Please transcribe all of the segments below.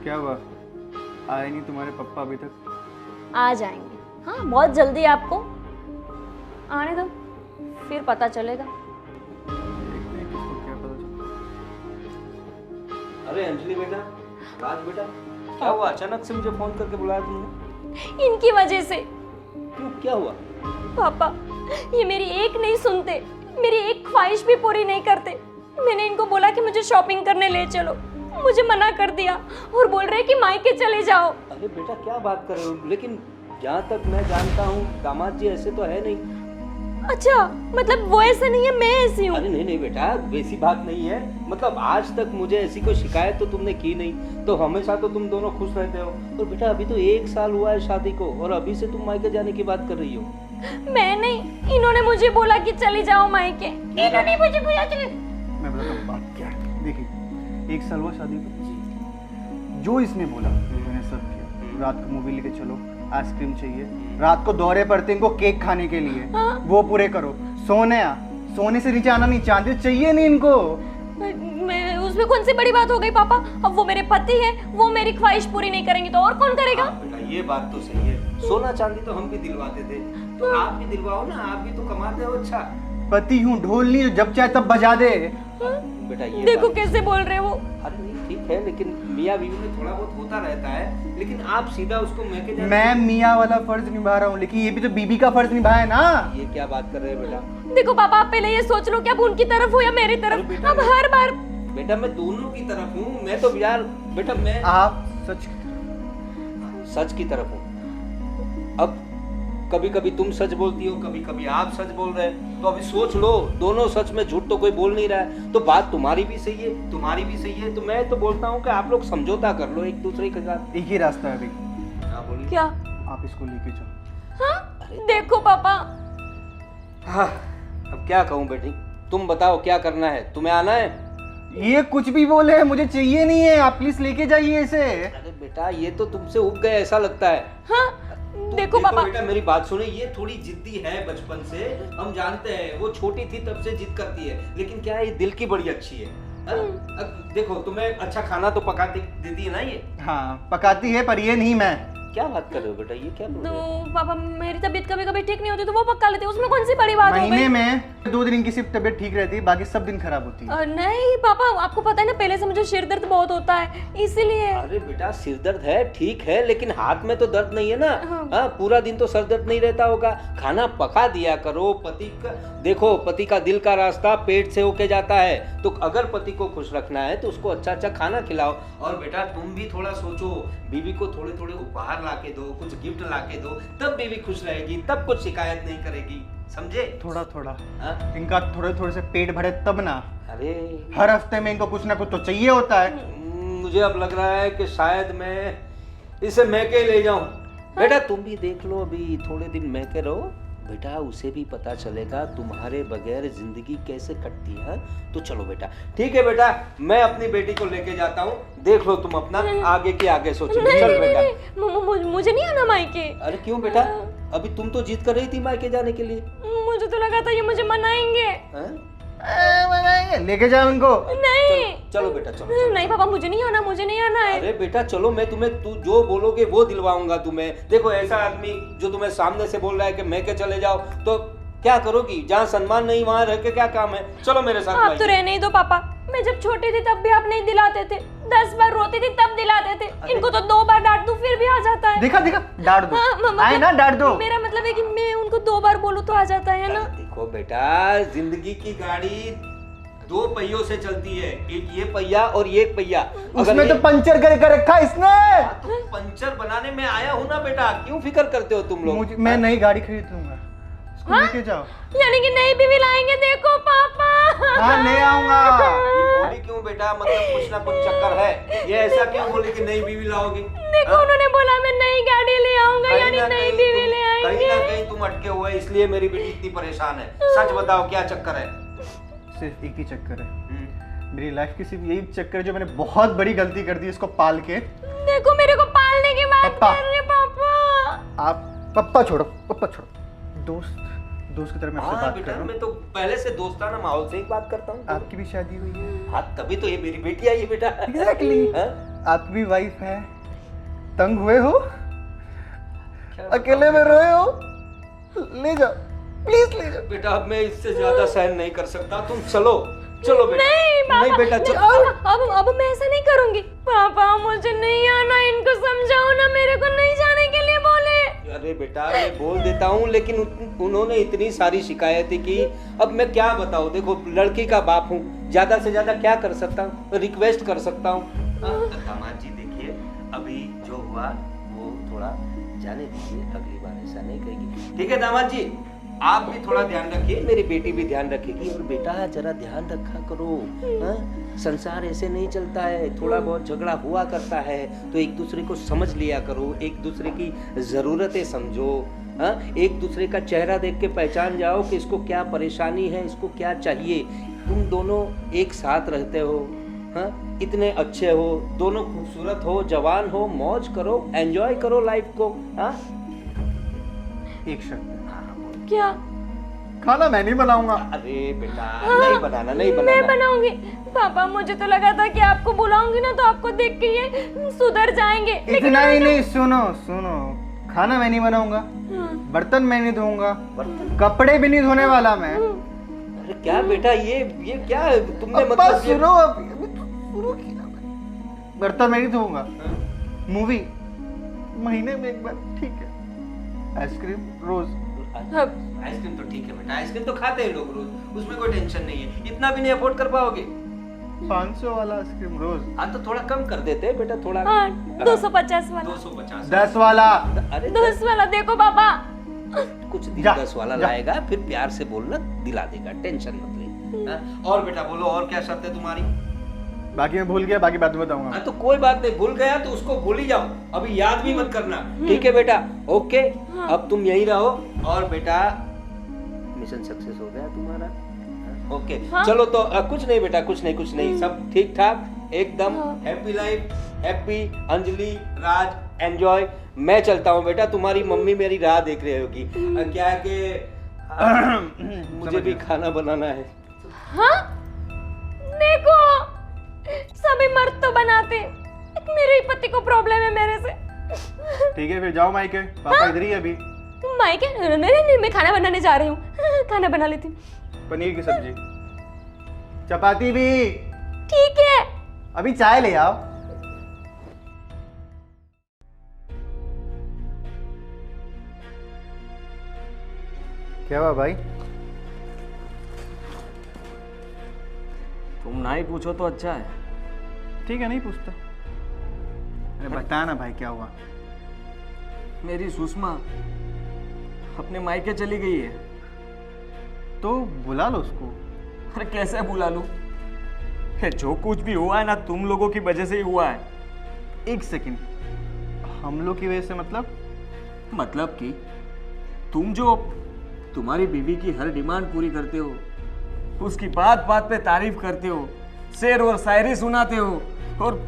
क्या हुआ? आए नहीं तुम्हारे पप्पा अभी तक? आ जाएंगे, हाँ बहुत जल्दी। आपको आने दो, फिर पता चलेगा। देखते हैं किसको क्या पता चलता। अरे अंजलि बेटा, राज बेटा, क्या हुआ? अचानक से मुझे फोन करके बुलाया तुमने? इनकी वजह से। क्यों, क्या हुआ? पापा, ये मेरी एक नहीं सुनते, मेरी एक ख्वाहिश भी पूरी नहीं करते। मैंने इनको बोला कि मुझे शॉपिंग करने ले चलो, मुझे मना कर दिया और बोल रहे कि मायके चले जाओ। अरे बेटा क्या बात कर रहे हो? लेकिन जहाँ तक मैं जानता हूँ दामाद जी ऐसे तो है नहीं। अच्छा, मतलब वो ऐसा नहीं है, मैं ऐसी हूँ? अरे नहीं नहीं बेटा, वैसी बात नहीं है। मतलब आज तक मुझे ऐसी कोई शिकायत तो तुमने की नहीं, तो हमेशा तो तुम दोनों खुश रहते हो। और बेटा अभी तो 1 साल हुआ है शादी को और अभी से तुम मायके जाने की बात कर रही हो। मैं नहीं, इन्होंने मुझे बोला कि चली जाओ मायके। इन्होंने मुझे बोला चले। मैं बताता हूँ बात क्या है। देखिए, 1 साल हुआ शादी को, जो इसने बोला मैंने सब किया। रात को मूवी लेके चलो, आइसक्रीम चाहिए, रात को दौरे पड़ते इनको केक खाने के लिए, वो पूरे करो। सोने से नीचे आना नहीं, चांदी चाहिए नहीं इनको। मैं उसमें कौन सी बड़ी बात हो गई पापा? अब वो मेरे पति हैं, वो मेरी ख्वाहिश पूरी नहीं करेंगे तो और कौन करेगा? बेटा ये बात तो सही है, सोना चांदी तो हम भी दिलवाते थे, तो आप भी दिलवाओ ना, आप भी तो कमाते हो। अच्छा पति हूँ, ढोल नहीं जब चाहे तब बजा दे। बेटा ये देखो कैसे बोल रहे हो। अरे नहीं ठीक है, लेकिन मियाँ बीवी में थोड़ा बहुत होता रहता है, लेकिन आप सीधा उसको मैके जाने। मैं मियाँ वाला फर्ज निभा रहा हूँ, लेकिन ये भी तो बीबी का फर्ज निभाया ना। ये क्या बात कर रहे हैं बेटा? देखो पापा, आप पहले ये सोच लो कि आप उनकी तरफ हो या मेरी तरफ। बेटा, अब हर बार बेटा मैं दोनों की तरफ हूँ। मैं तो यार बेटा मैं आप सच की तरफ हूँ। अब कभी कभी तुम सच बोलती हो, कभी कभी आप सच बोल रहे हैं, तो अभी सोच लो, दोनों सच में, झूठ तो कोई बोल नहीं रहा है। तो बात तुम्हारी भी सही है, तुम्हारी भी सही है, तो मैं तो बोलता हूँ कि आप लोग समझौता कर लो एक दूसरे के साथ। एक ही रास्ता है अभी। हाँ बोलिए। क्या? आप इसको लेके जाओ। हाँ? देखो पापा, हाँ अब क्या कहूँ बेटी, तुम बताओ क्या करना है, तुम्हें आना है? ये कुछ भी बोले, मुझे चाहिए नहीं है, आप प्लीज लेके जाइए इसे। अरे बेटा ये तो तुमसे उब गए ऐसा लगता है। हाँ देखो पापा, बेटा मेरी बात सुनो, ये थोड़ी जिद्दी है बचपन से, हम जानते हैं। वो छोटी थी तब से जिद करती है, लेकिन क्या है ये दिल की बड़ी अच्छी है। अब देखो तुम्हें अच्छा खाना तो पका देती है ना ये? हाँ पकाती है, पर ये नहीं मैं। क्या बात कर रहे हो बेटा, ये क्या बोल रहे हो? तो पापा मेरी तबीयत कभी कभी ठीक नहीं होती तो वो पक्का लेते, उसमें कौन सी बड़ी बात हो गई? महीने में 2 दिन की सिर्फ तबीयत ठीक रहती है, बाकी सब दिन खराब होती है। नहीं पापा, आपको पता है ना पहले से मुझे सिर दर्द बहुत होता है, इसीलिए। अरे बेटा सिर दर्द है ठीक है, लेकिन हाथ में तो दर्द नहीं है ना। हाँ पूरा दिन तो सर दर्द नहीं रहता होगा। खाना पका दिया करो। पति का देखो, पति का दिल का रास्ता पेट से होके जाता है, तो अगर पति को खुश रखना है तो उसको अच्छा अच्छा खाना खिलाओ। और बेटा तुम भी थोड़ा सोचो, बीवी को थोड़े थोड़े उपहार लाके दो, कुछ गिफ्ट लाके दो, तब बीवी खुश रहेगी, तब कुछ शिकायत नहीं करेगी, समझे? थोड़ा थोड़ा हाँ? इनका थोड़े थोड़े से पेट भरे तब ना। अरे हर हफ्ते में इनको कुछ ना कुछ तो चाहिए होता है। मुझे अब लग रहा है कि शायद मैं इसे मैके ले जाऊं। बेटा तुम भी देख लो, अभी थोड़े दिन मैके रहो बेटा, उसे भी पता चलेगा तुम्हारे बगैर जिंदगी कैसे कटती है। तो चलो बेटा, ठीक है बेटा, मैं अपनी बेटी को लेके जाता हूँ, देख लो तुम अपना आगे के आगे सोचो। चल बेटा। मुझे नहीं आना मायके। अरे क्यों बेटा, अभी तुम तो जिद कर रही थी मायके जाने के लिए। मुझे तो लगा था ये मुझे मनाएंगे। लेके जाओ इनको। नहीं चलो बेटा चलो। नहीं पापा, मुझे नहीं आना, मुझे नहीं आना है। अरे बेटा चलो, मैं तुम्हें तू जो बोलोगे वो दिलवाऊंगा तुम्हें। देखो ऐसा आदमी जो तुम्हें सामने से बोल रहा है कि मैके चले जाओ, तो क्या करोगी? जहाँ सम्मान नहीं वहाँ रह के क्या काम है? चलो मेरे साथ। आप तो रहने ही दो पापा, मैं जब छोटी थी तब भी आप नहीं दिलाते थे, 10 बार रोती थी तब दिलाते थे। इनको तो 2 बार डांट दूं फिर भी आ जाता है। देखा डांट दो। आए ना डांट दो। मेरा मतलब है कि मैं उनको 2 बार बोलूं तो आ जाता है ना। देखो बेटा, जिंदगी की गाड़ी 2 पहियों से चलती है, एक ये पहिया और ये पहिया। उसमें तो पंचर कर रखा इसने। तो पंचर बनाने में आया हूँ ना बेटा, क्यों फिक्र करते हो तुम लोग? मैं नई गाड़ी खरीद लूंगा, इसको लेके जाओ। यानी कि नई बीवी लाएंगे? देखो पापा। हाँ ले आऊंगा। ये बोली क्यों बेटा, मतलब कुछ ना कुछ चक्कर है। ये ऐसा क्यों बोली कि नई बीवी लाओगी? देखो उन्होंने बोला मैं नई गाड़ी ले आऊंगा, यानी नई बीवी ले आएंगे। कहीं ना कहीं तुम अटके हुए, इसलिए मेरी बेटी इतनी परेशान है। सच बताओ क्या चक्कर है? सिर्फ एक ही चक्कर है मेरी लाइफ की, सिर्फ यही चक्कर है जो मैंने बहुत बड़ी गलती कर दी इसको पाल के। देखो मेरे को पालने की बात कर रहे पापा। आप पप्पा छोड़ो, दोस्त की तरह मैं आपसे बात कर बेटा, रहा हूँ। मैं तो पहले से दोस्ताना माहौल से ही बात करता हूँ। आपकी भी शादी हुई है? हाँ तभी तो ये मेरी बेटी आई है बेटा। एग्जैक्टली। आपकी भी वाइफ है, तंग हुए हो, अकेले में रोए हो, ले जाओ प्लीज ले जाओ। बेटा अब मैं इससे ज्यादा सहन नहीं कर सकता, तुम चलो चलो बेटा। नहीं पापा, नहीं बेटा चलो। अब मैं ऐसा नहीं करूंगी पापा, मुझे नहीं आना, इनको समझाओ ना, मेरे को नहीं जाने के लिए बोले। अरे बेटा मैं बोल देता हूँ, लेकिन उन्होंने इतनी सारी शिकायतें की, अब मैं क्या बताऊँ। देखो लड़की का बाप हूँ, ज्यादा से ज्यादा क्या कर सकता हूँ, रिक्वेस्ट कर सकता हूँ। दामाद जी देखिए, अभी जो हुआ वो थोड़ा जाने दीजिए, अगली बार ऐसा नहीं करेगी, ठीक है दामाद जी? आप भी थोड़ा ध्यान रखिए, मेरी बेटी भी ध्यान रखेगी। और बेटा जरा ध्यान रखा करो, संसार ऐसे नहीं चलता है, थोड़ा बहुत झगड़ा हुआ करता है, तो एक दूसरे को समझ लिया करो, एक दूसरे की जरूरतें समझो। एक दूसरे का चेहरा देख के पहचान जाओ कि इसको क्या परेशानी है, इसको क्या चाहिए। तुम दोनों एक साथ रहते हो, इतने अच्छे हो, दोनों खूबसूरत हो, जवान हो, मौज करो, एंजॉय करो लाइफ को। एक शर्त, क्या? खाना मैं नहीं बनाऊंगा। अरे बेटा नहीं बनाना, नहीं बनाना। मैं बनाऊंगी पापा, मुझे तो लगा था कि आपको बुलाऊंगी ना तो आपको देख के ये सुधर जाएंगे। इतना ही नहीं, सुनो सुनो, खाना मैं नहीं बनाऊंगा, बर्तन मैं नहीं धोऊंगा, कपड़े भी नहीं धोने वाला मैं। अरे क्या बेटा ये क्या है तुमने, मतलब सुनो अभी तो शुरू किया मैंने। बर्तन मैं नहीं धोऊंगा, मूवी महीने में एक बार ठीक है, आइसक्रीम रोज। आइसक्रीम तो ठीक है बेटा, आइसक्रीम तो खाते हैं लोग रोज, उसमें कोई टेंशन नहीं है। इतना भी नहीं अफोर्ड कर पाओगे? 500 वाला आइसक्रीम रोज। हाँ तो थोड़ा कम कर देते हैं बेटा, थोड़ा। 250 वाला। 250। 10 वाला। अरे 10 वाला देखो पापा, कुछ दिन जा, 10 वाला जा। लाएगा, फिर प्यार से बोलना, दिला देगा, टेंशन मत ले। और बेटा बोलो, और क्या शर्त है तुम्हारी? बाकी मैं भूल गया, बाकी बाद में बताऊंगा। हाँ तो कोई बात नहीं, भूल गया तो उसको भूल ही जाओ, अभी याद भी मत करना, ठीक है बेटा? ओके, अब तुम यहीं रहो। और बेटा मिशन सक्सेस हो गया तुम्हारा, ओके। हाँ? चलो तो कुछ नहीं बेटा, कुछ नहीं, सब ठीक ठाक एकदम। हैप्पी लाइफ, हैप्पी अंजलि, राज, एंजॉय। मैं चलता हूँ बेटा, तुम्हारी मम्मी मेरी राह देख रही होगी। क्या है कि मुझे भी खाना बनाना है। हाँ देखो सभी मर्द तो बनाते, मेरे ही पति को प्रॉब्लम है मेरे से। ठीक है फिर जाओ मायके, पापा इधर ही है अभी। मायके? नहीं, मैं खाना बनाने जा रही हूँ, खाना बना लेती हूँ। पनीर की सब्जी, चपाती भी। ठीक है। अभी चाय ले आओ। क्या हुआ भाई? तुम ना ही पूछो तो अच्छा है। ठीक है नहीं पूछता। अरे बता ना भाई क्या हुआ? मेरी सुषमा अपने मायके चली गई है। तो बुला लो उसको। अरे कैसे बुला लूं? जो कुछ भी हुआ है ना तुम लोगों की वजह से ही हुआ है। एक सेकंड, हम लोग की वजह से मतलब कि तुम जो तुम्हारी बीवी की हर डिमांड पूरी करते हो, उसकी बात बात पे तारीफ करते हो, शेर और शायरी सुनाते हो, और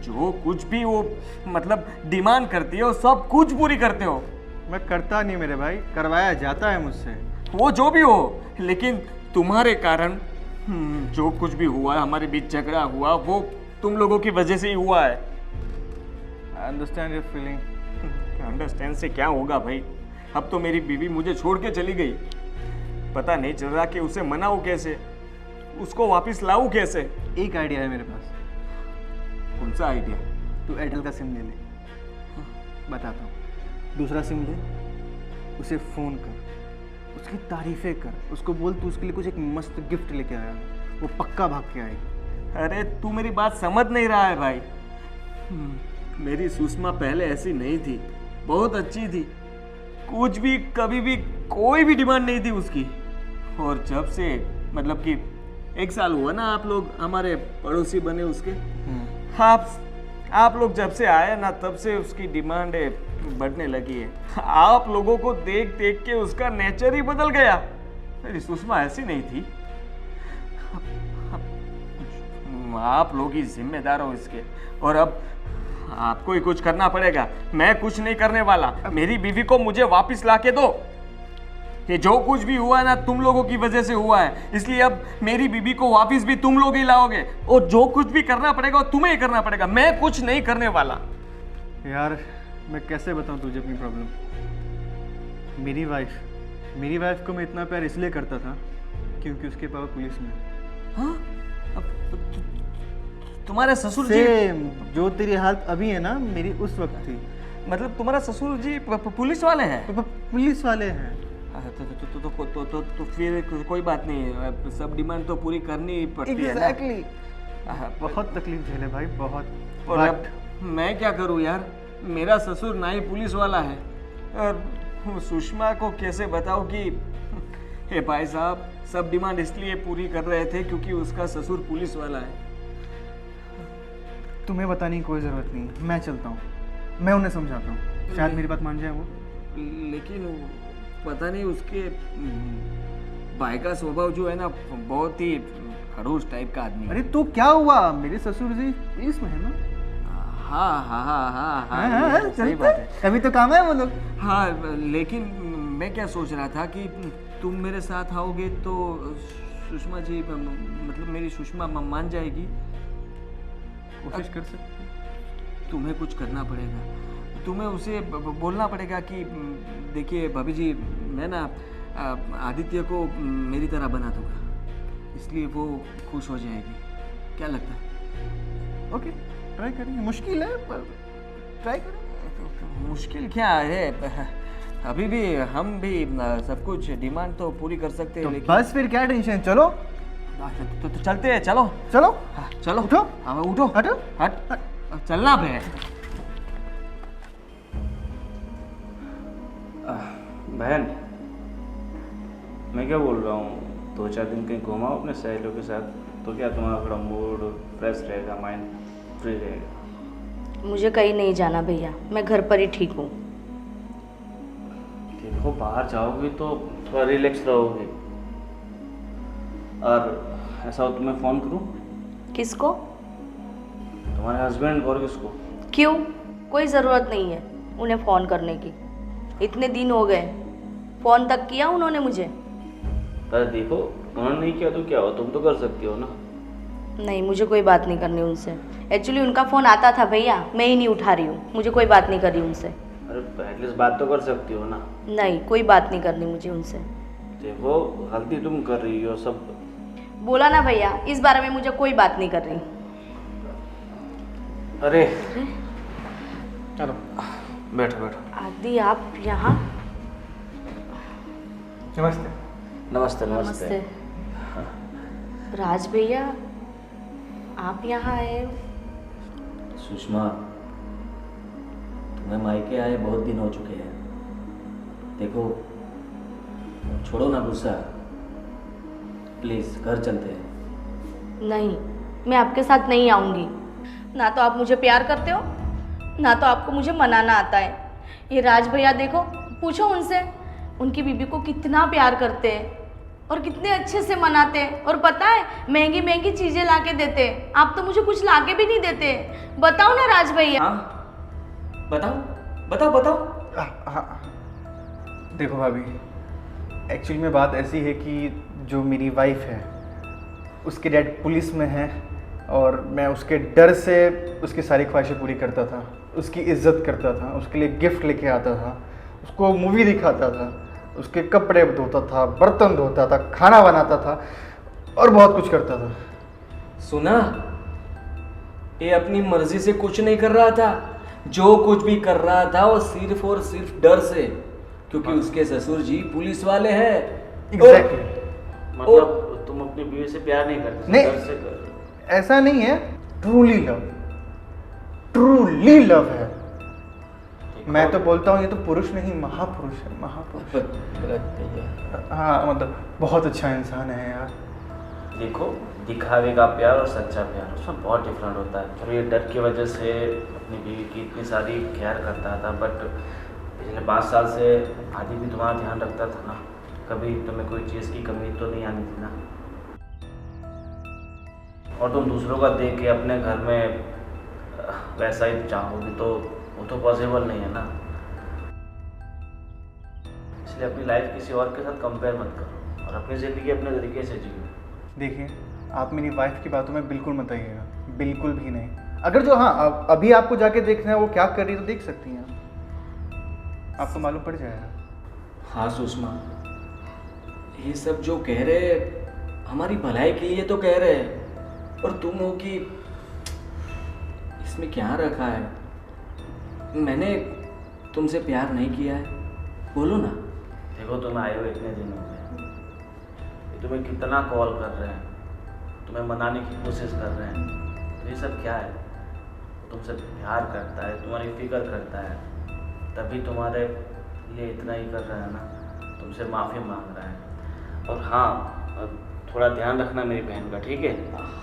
जो कुछ भी वो मतलब डिमांड करती है वो सब कुछ पूरी करते हो। मैं करता नहीं मेरे भाई, करवाया जाता है मुझसे। वो जो भी हो, लेकिन तुम्हारे कारण जो कुछ भी हुआ है, हमारे बीच झगड़ा हुआ, वो तुम लोगों की वजह से ही हुआ है। I understand your feeling. Understand से क्या होगा भाई? अब तो मेरी बीवी मुझे छोड़ के चली गई, पता नहीं चल रहा कि उसे मनाऊं कैसे, उसको वापस लाऊं कैसे। एक आइडिया है मेरे पास। कौन सा आइडिया? तू एयरटेल का सिम ले ले। बताता हूँ। दूसरा सिम ले, उसे फ़ोन कर, उसकी तारीफें कर, उसको बोल तू उसके लिए कुछ एक मस्त गिफ्ट लेके आया है, वो पक्का भाग के आएगी। अरे तू मेरी बात समझ नहीं रहा है भाई। मेरी सुषमा पहले ऐसी नहीं थी, बहुत अच्छी थी, कुछ भी कभी भी कोई भी डिमांड नहीं थी उसकी। और जब से मतलब कि 1 साल हुआ ना, आप लोग हमारे पड़ोसी बने उसके, आप लोग जब से आए ना तब से उसकी डिमांड बढ़ने लगी है। आप लोगों को देख देख के उसका नेचर ही बदल गया। मेरी सुषमा ऐसी नहीं थी। आप लोग ही जिम्मेदार हो इसके, और अब आपको ही कुछ करना पड़ेगा। मैं कुछ नहीं करने वाला। मेरी बीवी को मुझे वापस लाके दो। ये जो कुछ भी हुआ है ना तुम लोगों की वजह से हुआ है, इसलिए अब मेरी बीबी को वापस भी तुम लोग ही लाओगे और जो कुछ भी करना पड़ेगा वो तुम्हें ही करना पड़ेगा, मैं कुछ नहीं करने वाला। यार मैं कैसे बताऊं तुझे अपनी प्रॉब्लम। मेरी वाइफ को मैं इतना प्यार इसलिए करता था क्योंकि उसके पापा पुलिस में हैं। हाँ? तुम्हारे ससुर जी सेम जो तेरी हालत अभी है ना, मेरी उस वक्त थी। मतलब तुम्हारा ससुर जी पुलिस वाले हैं? पापा पुलिस वाले हैं। तो फिर कोई बात नहीं, सब डिमांड तो पूरी करनी ही पड़ती है ना। एग्जैक्टली। बहुत तकलीफ झेले भाई, बहुत। और अब मैं क्या करूं यार, मेरा ससुर ना ही पुलिस वाला है और सुषमा को कैसे बताऊं कि हे भाई साहब सब डिमांड इसलिए पूरी कर रहे थे क्योंकि उसका ससुर पुलिस वाला है। तुम्हें बताने की कोई ज़रूरत नहीं, मैं चलता हूँ, मैं उन्हें समझाता हूँ, शायद मेरी बात मान जाए वो। लेकिन पता नहीं उसके भाई का स्वभाव जो है ना बहुत ही खड़ूस टाइप का आदमी है। अरे तो क्या हुआ, मेरे ससुर जी पुलिस में है ना। हाँ, ये सही बात है। तभी तो काम है वो लोग। हाँ, लेकिन मैं क्या सोच रहा था कि तुम मेरे साथ आओगे तो सुषमा जी मतलब मेरी सुषमा मान जाएगी। कोशिश कर सकते। तुम्हें कुछ करना पड़ेगा, तुम्हें उसे बोलना पड़ेगा कि देखिए भाभी जी मैं ना आदित्य को मेरी तरह बना दूंगा, इसलिए वो खुश हो जाएगी। क्या लगता है? ओके, ट्राई करेंगे। मुश्किल है पर ट्राई करेंगे। मुश्किल क्या है, अभी भी हम भी सब कुछ डिमांड तो पूरी कर सकते हैं। तो लेकिन बस फिर क्या टेंशन, चलो तो चलते हैं, चलो चलो। हाँ, चलो उठो। हाँ उठो, हटो। हट चलना पे। बहन, मैं क्या बोल रहा हूँ, 2-4 दिन कहीं घुमाओ अपने सहेलियों के साथ, तो क्या तुम्हारा थोड़ा मूड फ्रेश रहेगा, माइंड फ्री रहेगा। मुझे कहीं नहीं जाना भैया, मैं घर पर ही ठीक हूँ। देखो बाहर जाओगी तो थोड़ा रिलैक्स रहोगे। और ऐसा हो तुम्हें फ़ोन करूँ? किसको? तुम्हारे हस्बैंड और किसको? क्यों? कोई ज़रूरत नहीं है उन्हें फ़ोन करने की, इतने दिन हो गए, फ़ोन तक किया उन्होंने मुझे? अरे देखो उन्होंने नहीं किया तो क्या हो, तुम तो कर सकती हो ना। नहीं, मुझे कोई बात नहीं करनी उनसे। एक्चुअली उनका फ़ोन आता था भैया, मैं ही नहीं उठा रही हूँ, मुझे कोई बात नहीं करनी उनसे। अरे एटलीस्ट बात तो कर सकती हो ना। नहीं, कोई बात नहीं करनी मुझे उनसे। देखो गलती तुम कर रही हो, सब बोला ना भैया, इस बारे में मुझे कोई बात नहीं करनी। अरे चलो बैठो बैठो। आदि आप यहाँ? नमस्ते। नमस्ते नमस्ते। राज भैया आप यहाँ आए हो? सुषमा, तुम्हें मायके आए बहुत दिन हो चुके हैं। देखो छोड़ो ना गुस्सा, प्लीज़ घर चलते हैं। नहीं, मैं आपके साथ नहीं आऊँगी। ना तो आप मुझे प्यार करते हो, ना तो आपको मुझे मनाना आता है। ये राज भैया देखो, पूछो उनसे, उनकी बीबी को कितना प्यार करते हैं और कितने अच्छे से मनाते हैं। और पता है महंगी महंगी चीज़ें ला के देते हैं, आप तो मुझे कुछ ला के भी नहीं देते। बताओ ना राज भैया। हाँ बताओ बताओ बताओ। हाँ, देखो भाभी, एक्चुअली में बात ऐसी है कि जो मेरी वाइफ है उसके डैड पुलिस में है और मैं उसके डर से उसकी सारी ख्वाहिशें पूरी करता था, उसकी इज्जत करता था, उसके लिए गिफ्ट लेके आता था, उसको मूवी दिखाता था, उसके कपड़े धोता था, बर्तन धोता था, खाना बनाता था और बहुत कुछ करता था। सुना, ये अपनी मर्जी से कुछ नहीं कर रहा था, जो कुछ भी कर रहा था वो सिर्फ और सिर्फ डर से, क्योंकि उसके ससुर जी पुलिस वाले हैं। एग्जैक्टली। मतलब तुम अपनी बीवी से प्यार नहीं करते, नहीं। घर से कर। ऐसा नहीं है, ट्रूली लव है। मैं तो बोलता हूँ ये तो पुरुष नहीं महापुरुष है, महापुरुष। हाँ मतलब बहुत अच्छा इंसान है यार। देखो दिखावे का प्यार और सच्चा प्यार उसमें बहुत डिफरेंट होता है। चलो ये डर की वजह से अपनी बीवी की इतनी सारी केयर करता था, बट पिछले 5 साल से आदि भी तुम्हारा ध्यान रखता था ना, कभी तुम्हें कोई चीज़ की कमी तो नहीं आनी थी ना। और तुम दूसरों का देख के अपने घर में वैसा ही चाहोगी तो वो तो पॉसिबल नहीं है ना। इसलिए अपनी लाइफ किसी और के साथ कंपेयर मत करो और अपनी ज़िंदगी अपने तरीके से जियो। देखिए, आप मेरी वाइफ की बातों में बिल्कुल मत आइएगा, बिल्कुल भी नहीं। अगर जो हाँ अभी आपको जाके देखना है वो क्या कर रही है तो देख सकती हैं आप, आपको मालूम पड़ जाएगा। हाँ सुषमा, ये सब जो कह रहे हमारी भलाई के लिए तो कह रहे हैं, और तुम हो कि इसमें क्या रखा है? मैंने तुमसे प्यार नहीं किया है, बोलो ना। देखो, तुम आए हो इतने दिनों में, ये तुम्हें कितना कॉल कर रहे हैं, तुम्हें मनाने की कोशिश कर रहे हैं, तो ये सब क्या है? वो तुमसे प्यार करता है, तुम्हारी फिक्र करता है, तभी तुम्हारे लिए इतना ही कर रहा है ना, तुमसे माफ़ी मांग रहा है। और हाँ, थोड़ा ध्यान रखना मेरी बहन का, ठीक है?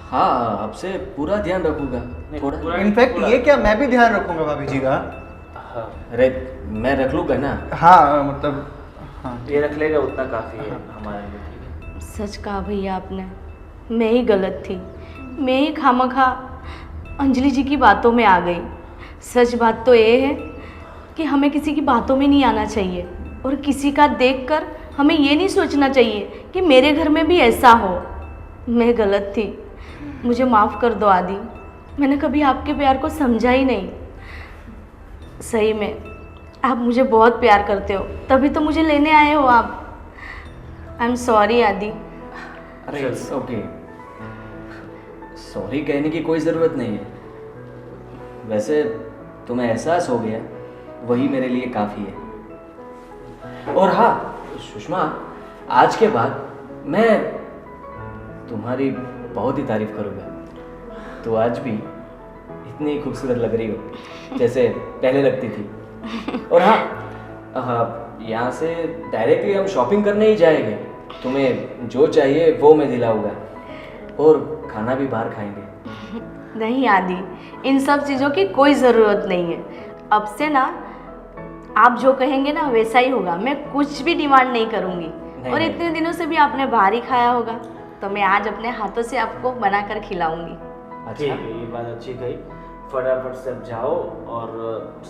हाँ, आपसे पूरा ध्यान रखूंगा। थोड़ा इनफैक्ट ये क्या, मैं भी ध्यान रखूंगा भाभी जी का। हाँ, अरे मैं रख लूँगा ना। हाँ मतलब हाँ, ये रख लेगा उतना काफ़ी है हमारे लिए, ठीक है? सच कहा भैया आपने, मैं ही गलत थी, मैं ही खामखा अंजलि जी की बातों में आ गई। सच बात तो ये है कि हमें किसी की बातों में नहीं आना चाहिए, और किसी का देखकर हमें ये नहीं सोचना चाहिए कि मेरे घर में भी ऐसा हो। मैं गलत थी, मुझे माफ़ कर दो आदि, मैंने कभी आपके प्यार को समझा ही नहीं। सही में आप मुझे बहुत प्यार करते हो, तभी तो मुझे लेने आए हो आप। आई एम सॉरी आदि। अरे इट्स ओके, सॉरी कहने की कोई ज़रूरत नहीं है। वैसे तुम्हें एहसास हो गया, वही मेरे लिए काफ़ी है। और हाँ सुषमा, आज के बाद मैं तुम्हारी बहुत ही तारीफ करूँगा। तो आज भी इतनी खूबसूरत लग रही हो जैसे पहले लगती थी। और हाँ, यहाँ से डायरेक्टली हम शॉपिंग करने ही जाएंगे। तुम्हें जो चाहिए वो मैं दिलाऊंगा, और खाना भी बाहर खाएंगे। नहीं आदि, इन सब चीज़ों की कोई ज़रूरत नहीं है। अब से ना आप जो कहेंगे ना वैसा ही होगा, मैं कुछ भी डिमांड नहीं करूँगी। और नहीं। इतने दिनों से भी आपने बाहर ही खाया होगा, तो मैं आज अपने हाथों से आपको बना कर खिलाऊंगी। ठीक है, ये बात अच्छी कही। फटाफट सब जाओ और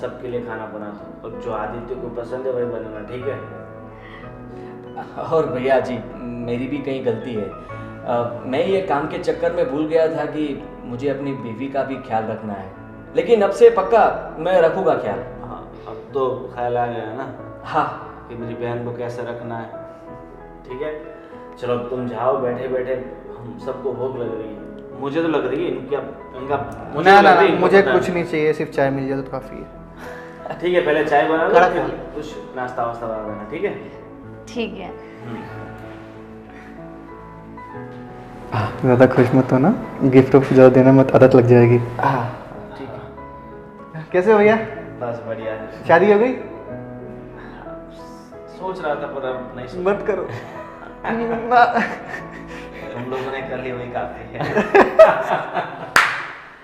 सबके लिए खाना बना दो, और जो आदित्य को पसंद है वही बनाना, ठीक है? और भैया जी, मेरी भी कहीं गलती है। मैं ये काम के चक्कर में भूल गया था कि मुझे अपनी बीवी का भी ख्याल रखना है, लेकिन अब से पक्का मैं रखूँगा ख्याल। हाँ, अब तो ख्याल आ गया ना हाँ, कि मेरी बहन को कैसे रखना है, ठीक है? चलो अब तुम जाओ, बैठे बैठे हम सबको भूख लग रही है। मुझे तो लग रही है, इनका मुझे ना तो ना लग रही है, इनको मुझे पता है। कुछ नहीं चाहिए, सिर्फ चाय मिल जाए तो काफ़ी है। ठीक है, पहले चाय बना खड़ा लो, फिर कर। कुछ नाश्ता वास्ता बना देना, ठीक है? ठीक है। ज़्यादा खुश मत हो ना, गिफ्ट ज़्यादा देना मत, आदत लग जाएगी। ठीक है, कैसे हो भैया, बस बढ़िया है। शादी हो गई? सोच रहा था पर अब नहीं सोच। मत करो। हम लोगों ने कर ली वही काफी है।